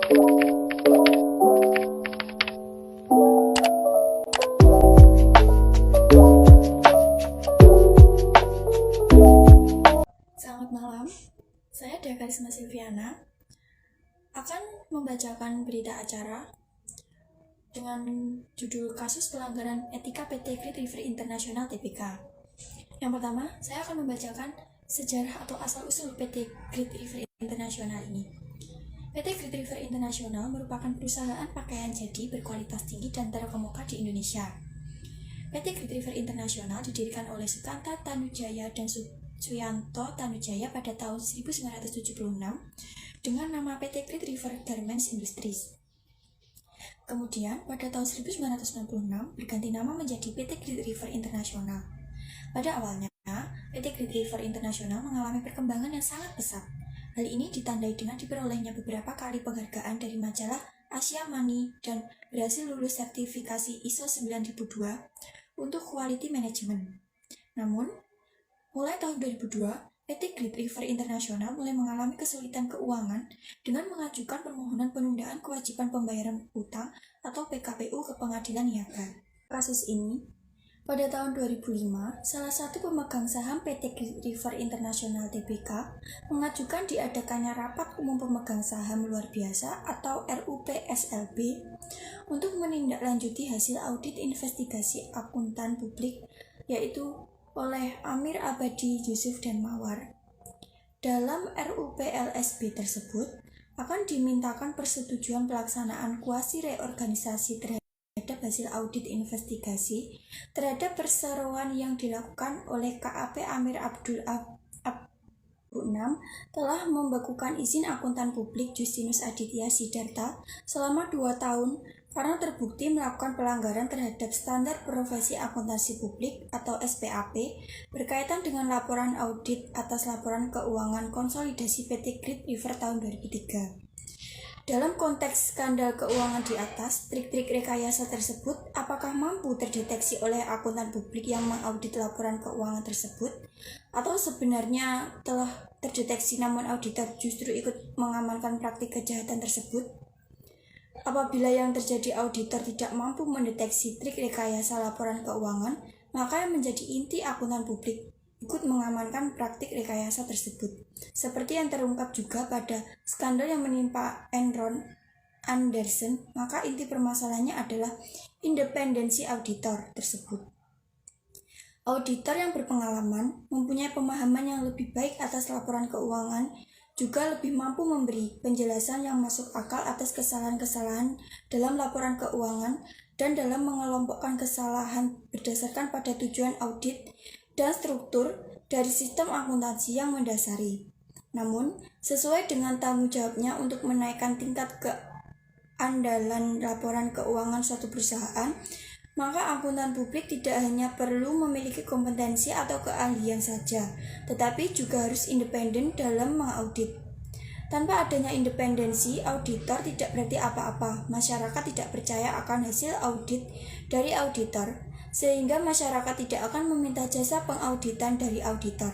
Selamat malam, saya Dakarisma Silviana akan membacakan berita acara dengan judul kasus pelanggaran etika PT Great River International Tbk. Yang pertama, saya akan membacakan sejarah atau asal-usul PT Great River International ini. PT Great River International merupakan perusahaan pakaian jadi berkualitas tinggi dan terkemuka di Indonesia. PT Great River International didirikan oleh Sukanta Tanujaya dan Suyanto Tanujaya pada tahun 1976 dengan nama PT Great River Garments Industries. Kemudian pada tahun 1996 berganti nama menjadi PT Great River International. Pada awalnya, PT Great River International mengalami perkembangan yang sangat pesat. Hal ini ditandai dengan diperolehnya beberapa kali penghargaan dari majalah Asia Money dan berhasil lulus sertifikasi ISO 9002 untuk Quality Management. Namun, mulai tahun 2002, PT Great River International mulai mengalami kesulitan keuangan dengan mengajukan permohonan penundaan kewajiban pembayaran utang atau PKPU ke Pengadilan Niaga. Kasus ini, pada tahun 2005, salah satu pemegang saham PT Great River International Tbk mengajukan diadakannya Rapat Umum Pemegang Saham Luar Biasa atau RUPSLB untuk menindaklanjuti hasil audit investigasi akuntan publik, yaitu oleh Amir Abadi, Yusuf, dan Mawar. Dalam RUPLSB tersebut akan dimintakan persetujuan pelaksanaan kuasi reorganisasi terhadap hasil audit investigasi terhadap perseroan yang dilakukan oleh KAP Amir Abdul 6 telah membekukan izin akuntan publik Justinus Aditya Sidarta selama 2 tahun karena terbukti melakukan pelanggaran terhadap standar profesi akuntansi publik atau SPAP berkaitan dengan laporan audit atas laporan keuangan konsolidasi PT Great River tahun 2003. Dalam konteks skandal keuangan di atas, trik-trik rekayasa tersebut apakah mampu terdeteksi oleh akuntan publik yang mengaudit laporan keuangan tersebut? Atau sebenarnya telah terdeteksi namun auditor justru ikut mengamankan praktik kejahatan tersebut? Apabila yang terjadi auditor tidak mampu mendeteksi trik rekayasa laporan keuangan, maka yang menjadi inti akuntan publik ikut mengamankan praktik rekayasa tersebut. Seperti yang terungkap juga pada skandal yang menimpa Enron Anderson, maka inti permasalahannya adalah independensi auditor tersebut. Auditor yang berpengalaman, mempunyai pemahaman yang lebih baik atas laporan keuangan, juga lebih mampu memberi penjelasan yang masuk akal atas kesalahan-kesalahan dalam laporan keuangan dan dalam mengelompokkan kesalahan berdasarkan pada tujuan audit dan struktur dari sistem akuntansi yang mendasari. Namun, sesuai dengan tanggung jawabnya untuk menaikkan tingkat keandalan laporan keuangan suatu perusahaan, maka akuntan publik tidak hanya perlu memiliki kompetensi atau keahlian saja, tetapi juga harus independen dalam mengaudit. Tanpa adanya independensi, auditor tidak berarti apa-apa. Masyarakat tidak percaya akan hasil audit dari auditor, sehingga masyarakat tidak akan meminta jasa pengauditan dari auditor.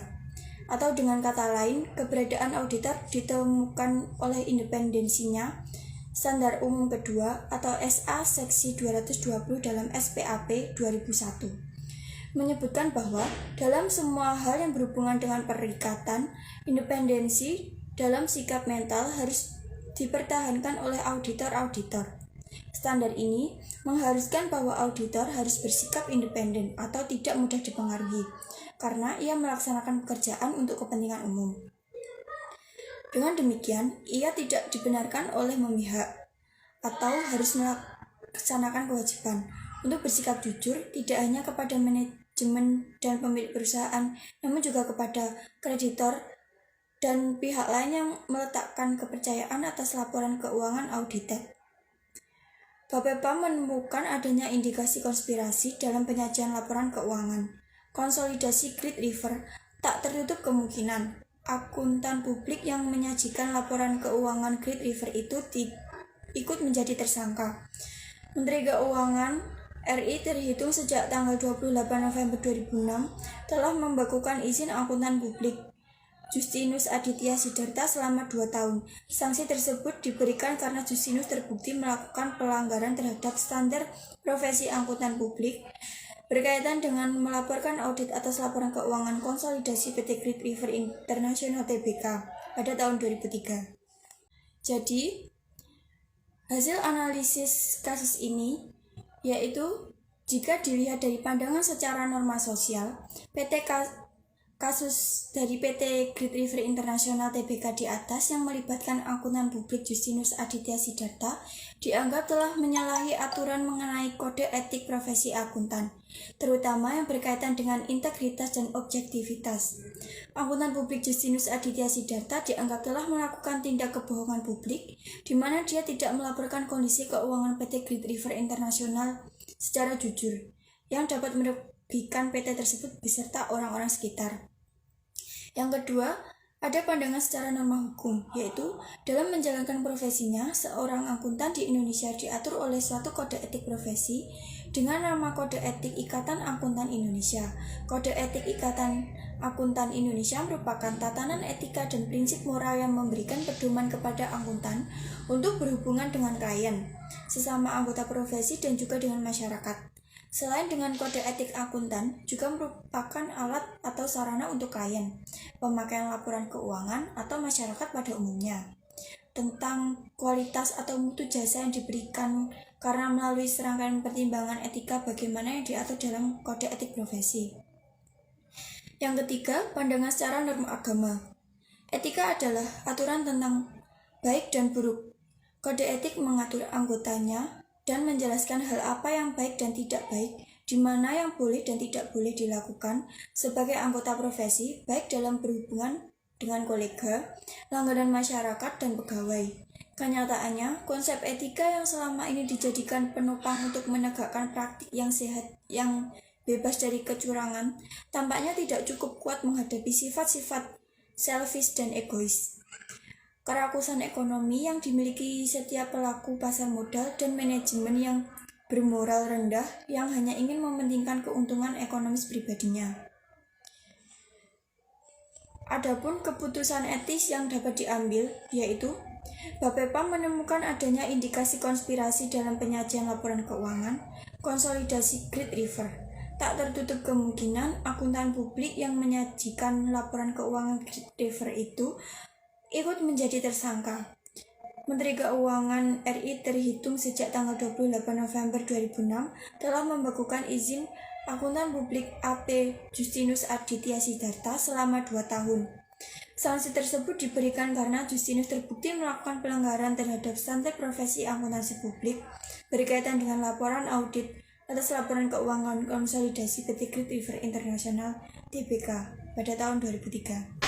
Atau dengan kata lain, keberadaan auditor ditemukan oleh independensinya. Standar Umum Kedua atau SA Seksi 220 dalam SPAP 2001 menyebutkan bahwa dalam semua hal yang berhubungan dengan perikatan, independensi dalam sikap mental harus dipertahankan oleh auditor-auditor. Standar ini mengharuskan bahwa auditor harus bersikap independen atau tidak mudah dipengaruhi, karena ia melaksanakan pekerjaan untuk kepentingan umum. Dengan demikian, ia tidak dibenarkan oleh memihak atau harus melaksanakan kewajiban untuk bersikap jujur tidak hanya kepada manajemen dan pemilik perusahaan, namun juga kepada kreditor dan pihak lain yang meletakkan kepercayaan atas laporan keuangan audited. Bapepam menemukan adanya indikasi konspirasi dalam penyajian laporan keuangan konsolidasi Great River. Tak tertutup kemungkinan akuntan publik yang menyajikan laporan keuangan Great River itu ikut menjadi tersangka. Menteri Keuangan RI terhitung sejak tanggal 28 November 2006 telah membekukan izin akuntan publik Justinus Aditya Sidarta selama 2 tahun. Sanksi tersebut diberikan karena Justinus terbukti melakukan pelanggaran terhadap standar profesi angkutan publik berkaitan dengan melaporkan audit atas laporan keuangan konsolidasi PT Great River International Tbk pada tahun 2003. Jadi, hasil analisis kasus ini yaitu jika dilihat dari pandangan secara norma sosial, kasus dari PT Great River International Tbk di atas yang melibatkan angkutan publik Justinus Aditya Sidarta dianggap telah menyalahi aturan mengenai kode etik profesi akuntan, terutama yang berkaitan dengan integritas dan objektivitas. Angkutan publik Justinus Aditya Sidarta dianggap telah melakukan tindak kebohongan publik, di mana dia tidak melaporkan kondisi keuangan PT Great River International secara jujur, yang dapat merugikan PT tersebut beserta orang-orang sekitar. Yang kedua, ada pandangan secara norma hukum, yaitu dalam menjalankan profesinya, seorang akuntan di Indonesia diatur oleh suatu kode etik profesi dengan nama Kode Etik Ikatan Akuntan Indonesia. Kode Etik Ikatan Akuntan Indonesia merupakan tatanan etika dan prinsip moral yang memberikan pedoman kepada akuntan untuk berhubungan dengan klien, sesama anggota profesi dan juga dengan masyarakat. Selain dengan kode etik akuntan, juga merupakan alat atau sarana untuk klien, pemakaian laporan keuangan atau masyarakat pada umumnya, tentang kualitas atau mutu jasa yang diberikan karena melalui serangkaian pertimbangan etika bagaimana yang diatur dalam kode etik profesi. Yang ketiga, pandangan secara norma agama. Etika adalah aturan tentang baik dan buruk. Kode etik mengatur anggotanya dan menjelaskan hal apa yang baik dan tidak baik, di mana yang boleh dan tidak boleh dilakukan sebagai anggota profesi, baik dalam berhubungan dengan kolega, langganan masyarakat, dan pegawai. Kenyataannya, konsep etika yang selama ini dijadikan penopang untuk menegakkan praktik yang sehat, yang bebas dari kecurangan, tampaknya tidak cukup kuat menghadapi sifat-sifat selfish dan egois. Kerakusan ekonomi yang dimiliki setiap pelaku pasar modal dan manajemen yang bermoral rendah yang hanya ingin mementingkan keuntungan ekonomis pribadinya. Adapun keputusan etis yang dapat diambil yaitu Bapepam menemukan adanya indikasi konspirasi dalam penyajian laporan keuangan konsolidasi Great River. Tak tertutup kemungkinan akuntan publik yang menyajikan laporan keuangan Great River itu ikut menjadi tersangka. Menteri Keuangan RI terhitung sejak tanggal 28 November 2006 telah membekukan izin akuntan publik AP Justinus Aditya Sidarta selama 2 tahun. Sanksi tersebut diberikan karena Justinus terbukti melakukan pelanggaran terhadap standar profesi akuntansi publik berkaitan dengan laporan audit atas laporan keuangan konsolidasi PT Great River International Tbk pada tahun 2003.